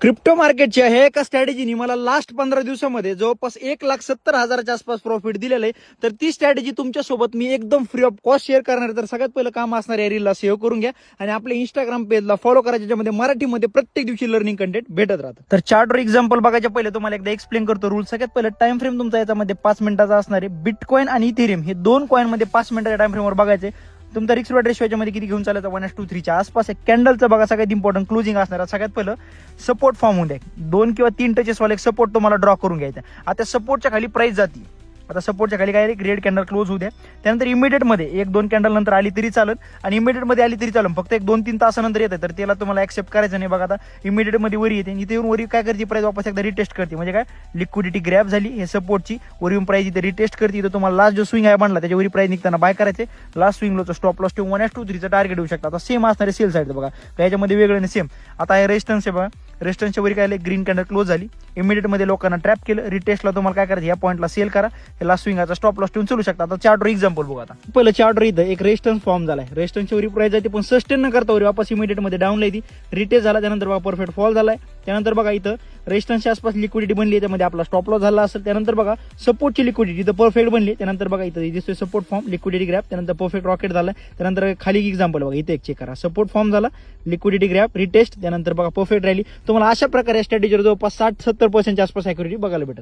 Crypto मार्केटच्या हे एका स्ट्रॅटेजीने मला लास्ट 15 दिवसामध्ये जवळपास 1,70,000च्या आसपास प्रॉफिट दिलेलं आहे. तर ती स्ट्रॅटेजी तुमच्यासोबत मी एकदम फ्री ऑफ कॉस्ट शेअर करणार आहे. तर सगळ्यात पहिलं काम असणार आहे रीलला सेव्ह करून घ्या आणि आपल्या इंस्टाग्राम पेजला फॉलो करा, ज्याच्यामध्ये मराठीमध्ये प्रत्येक दिवशी लर्निंग कंटेंट भेटत राहतं. तर चार्टवर एक्झाम्पल बघायच्या पहिले तुम्हाला एकदा एक्सप्लेन करतो रूल. सगळ्यात पहिलं टाइम फ्रेम तुमचा याच्यामध्ये 5 मिनिटाचा असणार आहे. बिटकॉइन आणि इथेरियम हे दोन कॉइनमध्ये 5 मिनिटाच्या टाइम फ्रेमवर बघायचे. तुमचा रिस्क रिवॉर्ड रेशो याच्यामध्ये किती घेऊन चालायचा 1:3च्या आसपास. कॅन्डलचं बघा सगळ्यात इम्पॉर्टंट क्लोजिंग असणार. सगळ्यात पहिलं सपोर्ट फॉर्म होऊन द्या. 2 किंवा 3 टचेस वाले सपोर्ट तुम्हाला ड्रॉ करून घ्यायचा. आता सपोर्टच्या खाली प्राइस जाते. आता सपोर्टच्या खाली काय रेड कॅन्डल क्लोज होऊ द्या. त्यानंतर इमिडिएट मध्ये 1-2 कॅन्डल नंतर आली तरी चालत आणि इमिडिएट मध्ये आली तरी चालत. फक्त 1-2-3 तासानंतर येते तर त्याला तुम्हाला ऍक्सेप्ट करायचं नाही. बघा आता इमिडिएट मध्ये वरी येते, इथे येऊन वरी काय करते प्राइस वापस एकदा रिटेस्ट करते. म्हणजे काय लिक्विडिटी ग्रॅब झाली. हे सपोर्टची वरून प्राइस इथे रिटेस्ट करते. इथं तुम्हाला लास्ट जो स्विंग आहे बनला त्याच्यावरी प्राइस निघताना बाय करायचे. लास्ट स्विंग लोचं स्टॉप लॉस ठेवून 1:23चं टार्गेट येऊ शकता. आता सेम असणारे सेल साईड बघा याच्यामध्ये वेगळं नाही सेम. आता हे रेजिस्टन्स आहे बघा, रेजिस्टन्सच्या वरी काय ग्रीन कॅन्डल क्लोज झाली. इमिडिएट मध्ये लोकांना ट्रॅप केलं. रिटेस्टला तुम्हाला काय करायचं या पॉईंटला सेल करा. लास्ट स्विंगाचा स्टॉप लॉस ठेवून चालू शकता. आता चार्टवर एक्झाम्पल बघू. आता पहिलं चार्टवर इथं एक रेजिस्टन्स फॉर्म झालाय. रेजिस्टन्सच्या वरी प्राइस जाते पण सस्टेन न करता वरी वापस इमिडिएट मध्ये डाऊन येते. रिटेस्ट झाला त्यानंतर बघा परफेक्ट फॉल झालाय. त्यानंतर बघा इथं रेजिस्टन्सच्या आसपास लिक्विडिटी बनली, त्यामध्ये आपला स्टॉप लॉस झाला असेल. त्यानंतर बघा सपोर्टची लिक्विडिटी इथं परफेक्ट बनली. त्यानंतर बघा इथं दिसतोय सपोर्ट फॉर्म लिक्विडिटी ग्रॅप. त्यानंतर परफेक्ट रॉकेट झालाय. त्यानंतर खाली एक्झाम्पल बघा इथे एक चेक करा. सपोर्ट फॉर्म झाला, लिक्विडिटी ग्रॅप, रिटेस्ट, त्यानंतर बघा परफेक्ट रॅली. तुम्हाला अशा प्रकारे स्ट्रॅटेजीवर जवळपास 60-70% आसपास ॲक्युरेटी बघायला भेटत.